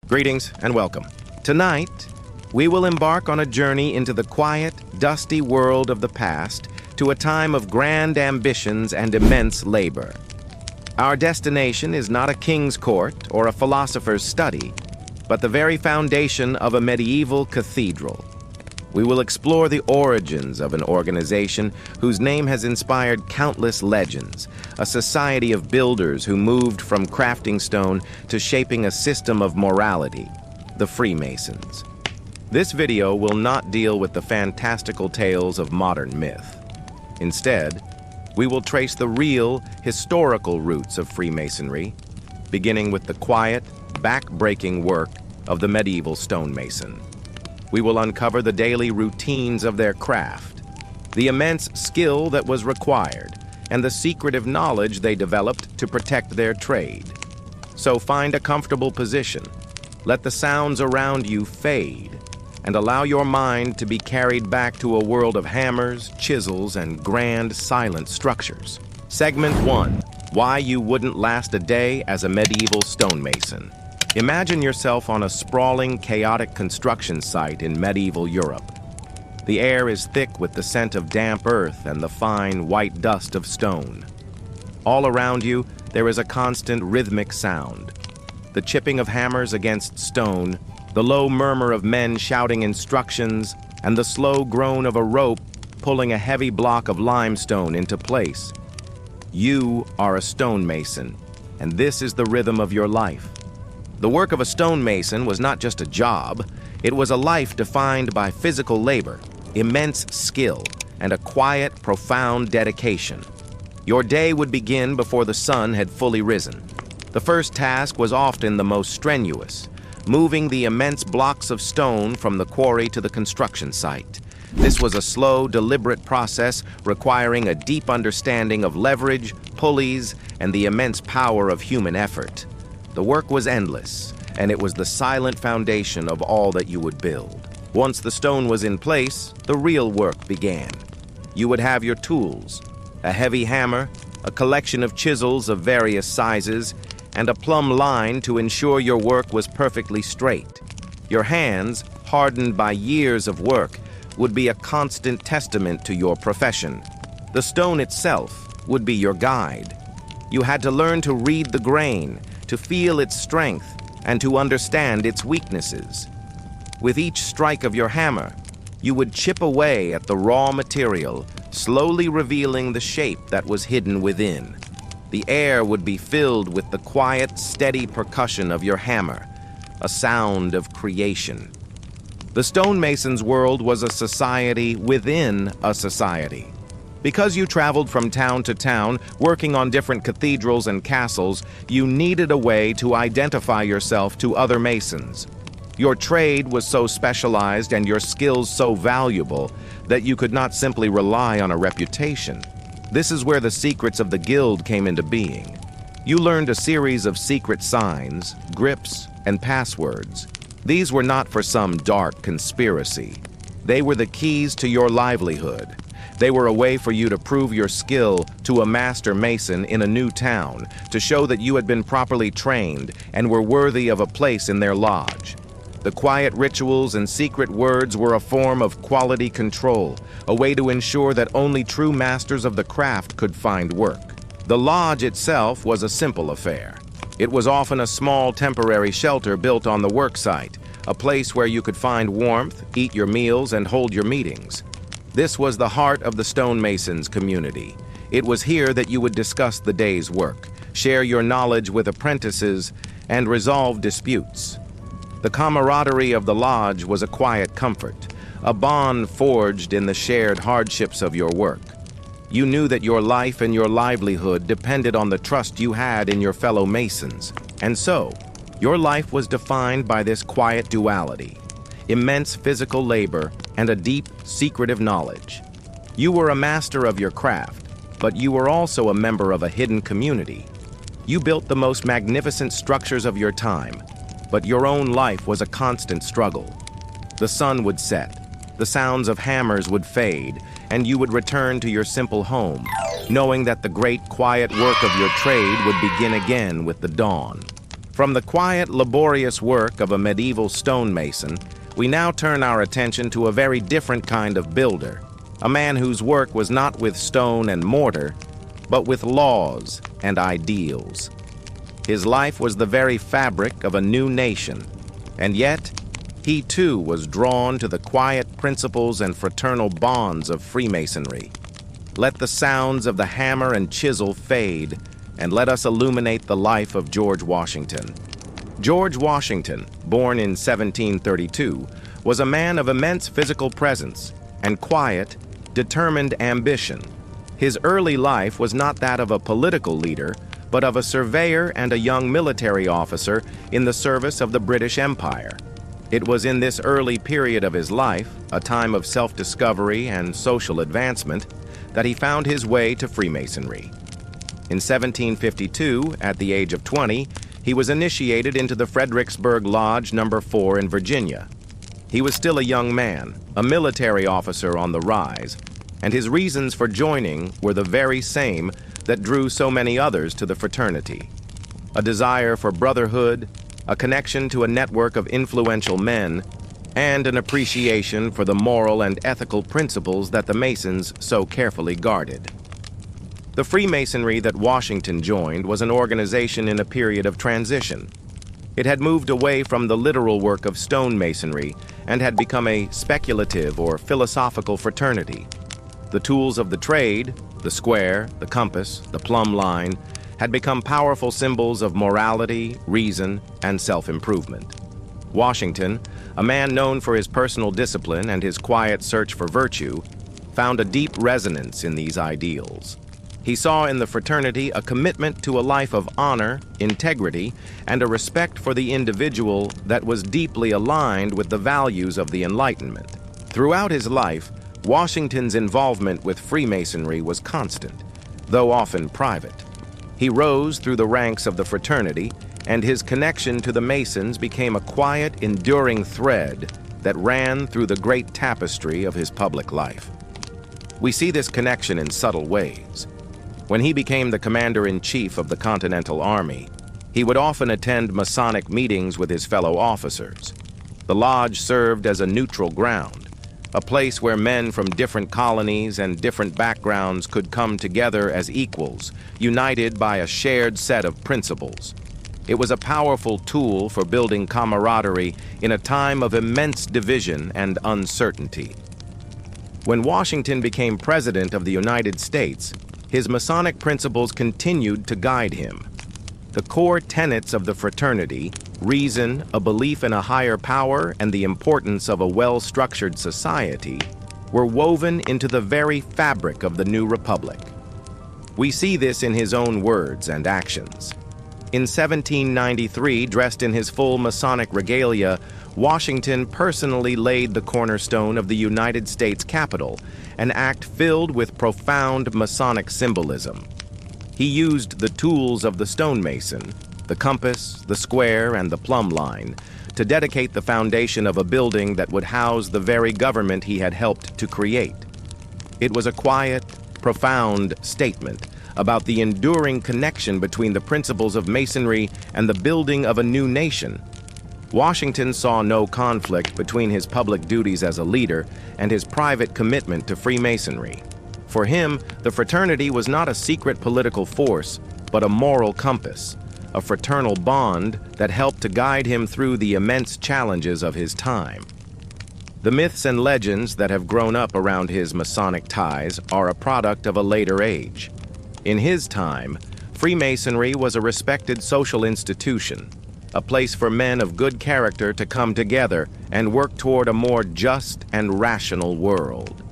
Greetings and welcome. Tonight, we will embark on a journey into the quiet, dusty world of the past to a time of grand ambitions and immense labor. Our destination is not a king's court or a philosopher's study, but the very foundation of a medieval cathedral. We will explore the origins of an organization whose name has inspired countless legends, a society of builders who moved from crafting stone to shaping a system of morality, the Freemasons. This video will not deal with the fantastical tales of modern myth. Instead, we will trace the real, historical roots of Freemasonry, beginning with the quiet, back-breaking work of the medieval stonemason. We will uncover the daily routines of their craft, the immense skill that was required, and the secretive knowledge they developed to protect their trade. So find a comfortable position, let the sounds around you fade, and allow your mind to be carried back to a world of hammers, chisels, and grand, silent structures. Segment 1. Why you wouldn't last a day as a medieval stonemason. Imagine yourself on a sprawling, chaotic construction site in medieval Europe. The air is thick with the scent of damp earth and the fine, white dust of stone. All around you, there is a constant rhythmic sound. The chipping of hammers against stone, the low murmur of men shouting instructions, and the slow groan of a rope pulling a heavy block of limestone into place. You are a stonemason, and this is the rhythm of your life. The work of a stonemason was not just a job, it was a life defined by physical labor, immense skill, and a quiet, profound dedication. Your day would begin before the sun had fully risen. The first task was often the most strenuous, moving the immense blocks of stone from the quarry to the construction site. This was a slow, deliberate process requiring a deep understanding of leverage, pulleys, and the immense power of human effort. The work was endless, and it was the silent foundation of all that you would build. Once the stone was in place, the real work began. You would have your tools, a heavy hammer, a collection of chisels of various sizes, and a plumb line to ensure your work was perfectly straight. Your hands, hardened by years of work, would be a constant testament to your profession. The stone itself would be your guide. You had to learn to read the grain, to feel its strength, and to understand its weaknesses. With each strike of your hammer, you would chip away at the raw material, slowly revealing the shape that was hidden within. The air would be filled with the quiet, steady percussion of your hammer, a sound of creation. The stonemason's world was a society within a society. Because you traveled from town to town, working on different cathedrals and castles, you needed a way to identify yourself to other masons. Your trade was so specialized and your skills so valuable that you could not simply rely on a reputation. This is where the secrets of the guild came into being. You learned a series of secret signs, grips, and passwords. These were not for some dark conspiracy. They were the keys to your livelihood. They were a way for you to prove your skill to a master mason in a new town, to show that you had been properly trained and were worthy of a place in their lodge. The quiet rituals and secret words were a form of quality control, a way to ensure that only true masters of the craft could find work. The lodge itself was a simple affair. It was often a small temporary shelter built on the work site, a place where you could find warmth, eat your meals, and hold your meetings. This was the heart of the stonemasons community. It was here that you would discuss the day's work, share your knowledge with apprentices, and resolve disputes. The camaraderie of the lodge was a quiet comfort, a bond forged in the shared hardships of your work. You knew that your life and your livelihood depended on the trust you had in your fellow masons, and so, your life was defined by this quiet duality, immense physical labor, and a deep, secretive knowledge. You were a master of your craft, but you were also a member of a hidden community. You built the most magnificent structures of your time, but your own life was a constant struggle. The sun would set, the sounds of hammers would fade, and you would return to your simple home, knowing that the great quiet work of your trade would begin again with the dawn. From the quiet, laborious work of a medieval stonemason, we now turn our attention to a very different kind of builder, a man whose work was not with stone and mortar, but with laws and ideals. His life was the very fabric of a new nation, and yet he too was drawn to the quiet principles and fraternal bonds of Freemasonry. Let the sounds of the hammer and chisel fade, and let us illuminate the life of George Washington. George Washington, born in 1732, was a man of immense physical presence and quiet, determined ambition. His early life was not that of a political leader, but of a surveyor and a young military officer in the service of the British Empire. It was in this early period of his life, a time of self-discovery and social advancement, that he found his way to Freemasonry. In 1752, at the age of 20, he was initiated into the Fredericksburg Lodge No. 4 in Virginia. He was still a young man, a military officer on the rise, and his reasons for joining were the very same that drew so many others to the fraternity: a desire for brotherhood, a connection to a network of influential men, and an appreciation for the moral and ethical principles that the Masons so carefully guarded. The Freemasonry that Washington joined was an organization in a period of transition. It had moved away from the literal work of stonemasonry and had become a speculative or philosophical fraternity. The tools of the trade, the square, the compass, the plumb line, had become powerful symbols of morality, reason, and self-improvement. Washington, a man known for his personal discipline and his quiet search for virtue, found a deep resonance in these ideals. He saw in the fraternity a commitment to a life of honor, integrity, and a respect for the individual that was deeply aligned with the values of the Enlightenment. Throughout his life, Washington's involvement with Freemasonry was constant, though often private. He rose through the ranks of the fraternity, and his connection to the Masons became a quiet, enduring thread that ran through the great tapestry of his public life. We see this connection in subtle ways. When he became the commander-in-chief of the Continental Army, he would often attend Masonic meetings with his fellow officers. The lodge served as a neutral ground, a place where men from different colonies and different backgrounds could come together as equals, united by a shared set of principles. It was a powerful tool for building camaraderie in a time of immense division and uncertainty. When Washington became President of the United States, his Masonic principles continued to guide him. The core tenets of the fraternity, reason, a belief in a higher power, and the importance of a well-structured society, were woven into the very fabric of the new republic. We see this in his own words and actions. In 1793, dressed in his full Masonic regalia, Washington personally laid the cornerstone of the United States Capitol, an act filled with profound Masonic symbolism. He used the tools of the stonemason, the compass, the square, and the plumb line, to dedicate the foundation of a building that would house the very government he had helped to create. It was a quiet, profound statement about the enduring connection between the principles of Masonry and the building of a new nation. Washington saw no conflict between his public duties as a leader and his private commitment to Freemasonry. For him, the fraternity was not a secret political force, but a moral compass, a fraternal bond that helped to guide him through the immense challenges of his time. The myths and legends that have grown up around his Masonic ties are a product of a later age. In his time, Freemasonry was a respected social institution, a place for men of good character to come together and work toward a more just and rational world.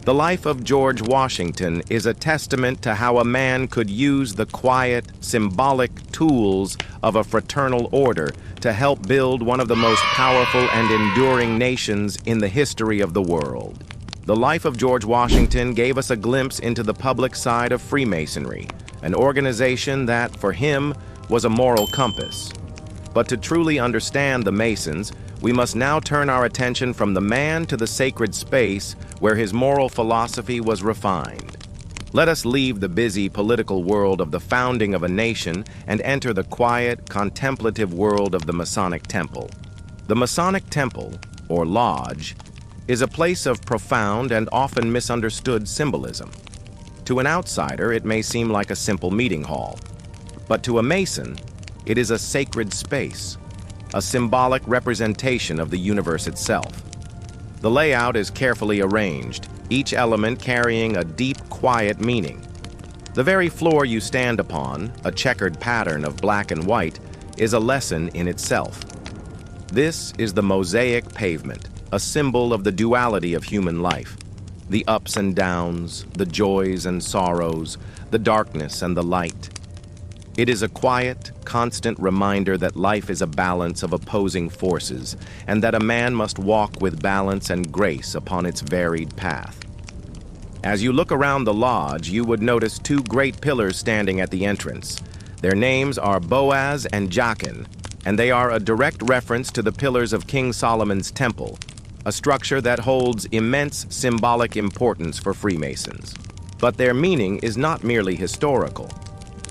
The life of George Washington is a testament to how a man could use the quiet, symbolic tools of a fraternal order to help build one of the most powerful and enduring nations in the history of the world. The life of George Washington gave us a glimpse into the public side of Freemasonry, an organization that, for him, was a moral compass. But to truly understand the Masons, we must now turn our attention from the man to the sacred space where his moral philosophy was refined. Let us leave the busy political world of the founding of a nation and enter the quiet, contemplative world of the Masonic Temple. The Masonic Temple, or Lodge, is a place of profound and often misunderstood symbolism. To an outsider, it may seem like a simple meeting hall, but to a Mason, it is a sacred space, a symbolic representation of the universe itself. The layout is carefully arranged, each element carrying a deep, quiet meaning. The very floor you stand upon, a checkered pattern of black and white, is a lesson in itself. This is the mosaic pavement, a symbol of the duality of human life, the ups and downs, the joys and sorrows, the darkness and the light. It is a quiet, constant reminder that life is a balance of opposing forces, and that a man must walk with balance and grace upon its varied path. As you look around the lodge, you would notice two great pillars standing at the entrance. Their names are Boaz and Jachin, and they are a direct reference to the pillars of King Solomon's temple, a structure that holds immense symbolic importance for Freemasons. But their meaning is not merely historical.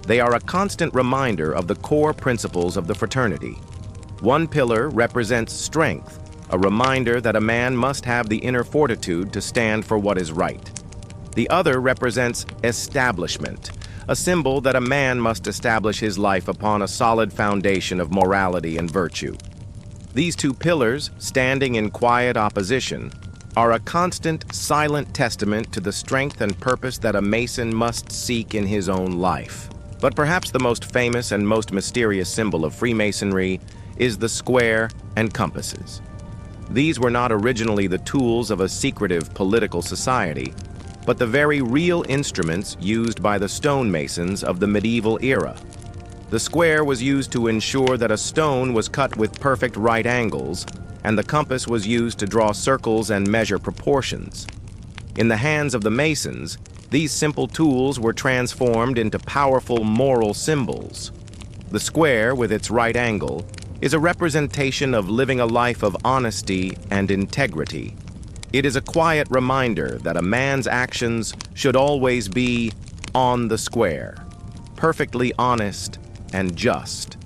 They are a constant reminder of the core principles of the fraternity. One pillar represents strength, a reminder that a man must have the inner fortitude to stand for what is right. The other represents establishment, a symbol that a man must establish his life upon a solid foundation of morality and virtue. These two pillars, standing in quiet opposition, are a constant, silent testament to the strength and purpose that a Mason must seek in his own life. But perhaps the most famous and most mysterious symbol of Freemasonry is the square and compasses. These were not originally the tools of a secretive political society, but the very real instruments used by the stonemasons of the medieval era. The square was used to ensure that a stone was cut with perfect right angles, and the compass was used to draw circles and measure proportions. In the hands of the Masons, these simple tools were transformed into powerful moral symbols. The square, with its right angle, is a representation of living a life of honesty and integrity. It is a quiet reminder that a man's actions should always be on the square, perfectly honest and just.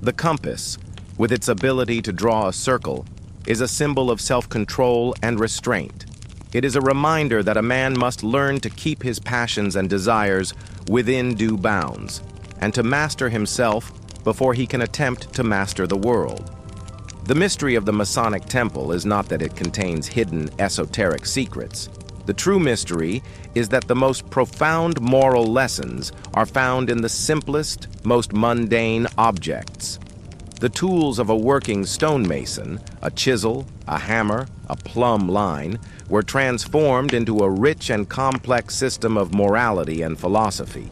The compass, with its ability to draw a circle, is a symbol of self-control and restraint. It is a reminder that a man must learn to keep his passions and desires within due bounds, and to master himself before he can attempt to master the world. The mystery of the Masonic Temple is not that it contains hidden esoteric secrets. The true mystery is that the most profound moral lessons are found in the simplest, most mundane objects. The tools of a working stonemason, a chisel, a hammer, a plumb line, were transformed into a rich and complex system of morality and philosophy.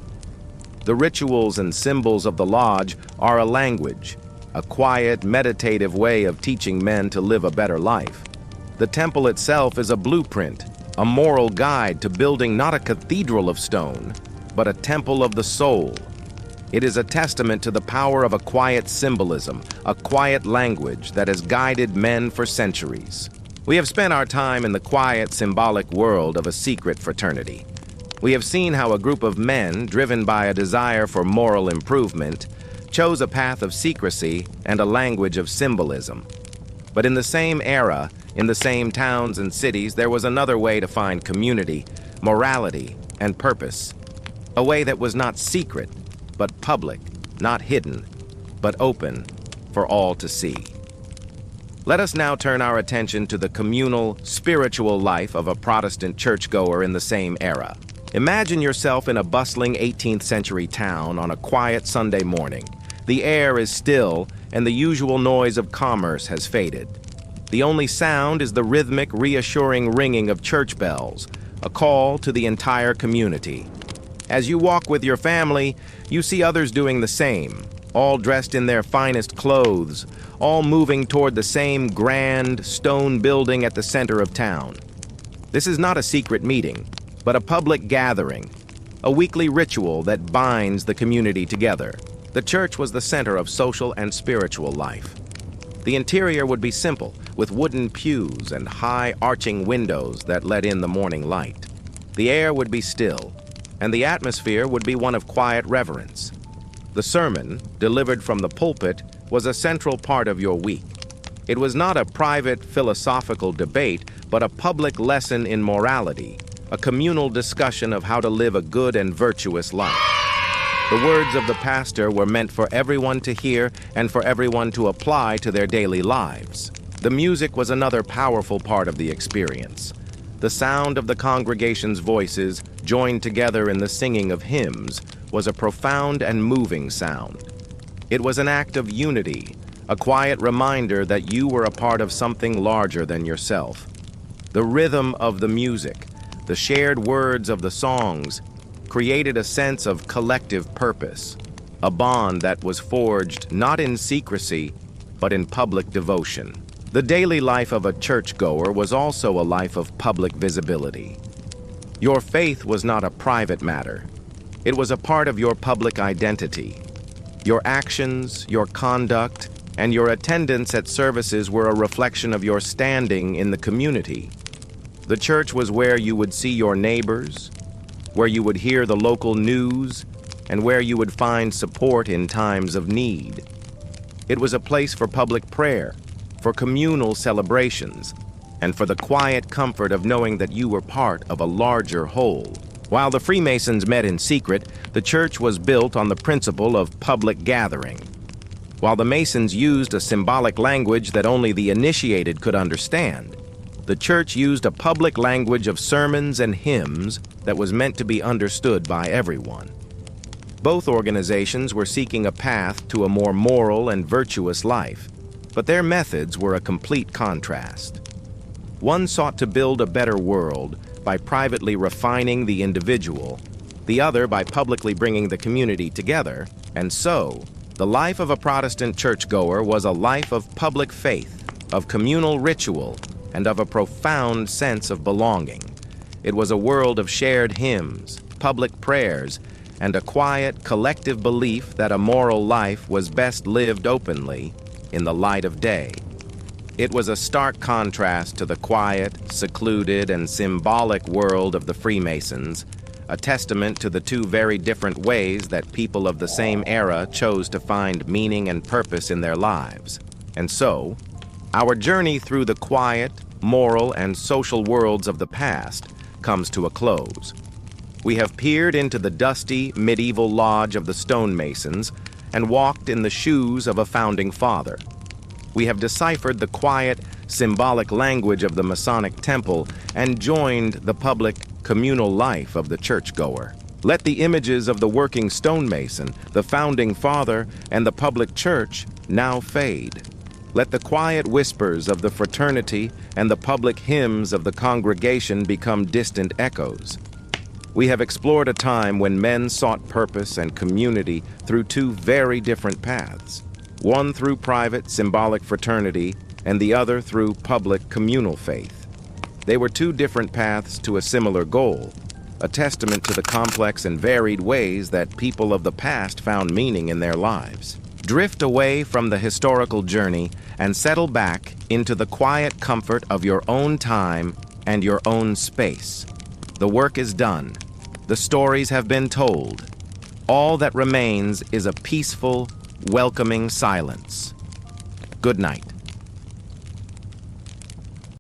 The rituals and symbols of the lodge are a language, a quiet, meditative way of teaching men to live a better life. The temple itself is a blueprint, a moral guide to building not a cathedral of stone, but a temple of the soul. It is a testament to the power of a quiet symbolism, a quiet language that has guided men for centuries. We have spent our time in the quiet, symbolic world of a secret fraternity. We have seen how a group of men, driven by a desire for moral improvement, chose a path of secrecy and a language of symbolism. But in the same era, in the same towns and cities, there was another way to find community, morality, and purpose. A way that was not secret, but public, not hidden, but open for all to see. Let us now turn our attention to the communal, spiritual life of a Protestant churchgoer in the same era. Imagine yourself in a bustling 18th century town on a quiet Sunday morning. The air is still, and the usual noise of commerce has faded. The only sound is the rhythmic, reassuring ringing of church bells, a call to the entire community. As you walk with your family, you see others doing the same, all dressed in their finest clothes, all moving toward the same grand stone building at the center of town. This is not a secret meeting, but a public gathering, a weekly ritual that binds the community together. The church was the center of social and spiritual life. The interior would be simple, with wooden pews and high arching windows that let in the morning light. The air would be still, and the atmosphere would be one of quiet reverence. The sermon, delivered from the pulpit, was a central part of your week. It was not a private philosophical debate, but a public lesson in morality, a communal discussion of how to live a good and virtuous life. The words of the pastor were meant for everyone to hear and for everyone to apply to their daily lives. The music was another powerful part of the experience. The sound of the congregation's voices, joined together in the singing of hymns, was a profound and moving sound. It was an act of unity, a quiet reminder that you were a part of something larger than yourself. The rhythm of the music, the shared words of the songs, created a sense of collective purpose, a bond that was forged not in secrecy, but in public devotion. The daily life of a churchgoer was also a life of public visibility. Your faith was not a private matter. It was a part of your public identity. Your actions, your conduct, and your attendance at services were a reflection of your standing in the community. The church was where you would see your neighbors, where you would hear the local news, and where you would find support in times of need. It was a place for public prayer, for communal celebrations, and for the quiet comfort of knowing that you were part of a larger whole. While the Freemasons met in secret, the church was built on the principle of public gathering. While the Masons used a symbolic language that only the initiated could understand, the church used a public language of sermons and hymns that was meant to be understood by everyone. Both organizations were seeking a path to a more moral and virtuous life, but their methods were a complete contrast. One sought to build a better world by privately refining the individual, the other by publicly bringing the community together, and so, the life of a Protestant churchgoer was a life of public faith, of communal ritual, and of a profound sense of belonging. It was a world of shared hymns, public prayers, and a quiet, collective belief that a moral life was best lived openly in the light of day. It was a stark contrast to the quiet, secluded, and symbolic world of the Freemasons, a testament to the two very different ways that people of the same era chose to find meaning and purpose in their lives. And so, our journey through the quiet, moral, and social worlds of the past comes to a close. We have peered into the dusty, medieval lodge of the stonemasons and walked in the shoes of a founding father. We have deciphered the quiet, symbolic language of the Masonic temple and joined the public, communal life of the churchgoer. Let the images of the working stonemason, the founding father, and the public church now fade. Let the quiet whispers of the fraternity and the public hymns of the congregation become distant echoes. We have explored a time when men sought purpose and community through two very different paths, one through private, symbolic fraternity, and the other through public, communal faith. They were two different paths to a similar goal, a testament to the complex and varied ways that people of the past found meaning in their lives. Drift away from the historical journey and settle back into the quiet comfort of your own time and your own space. The work is done. The stories have been told. All that remains is a peaceful, welcoming silence. Good night.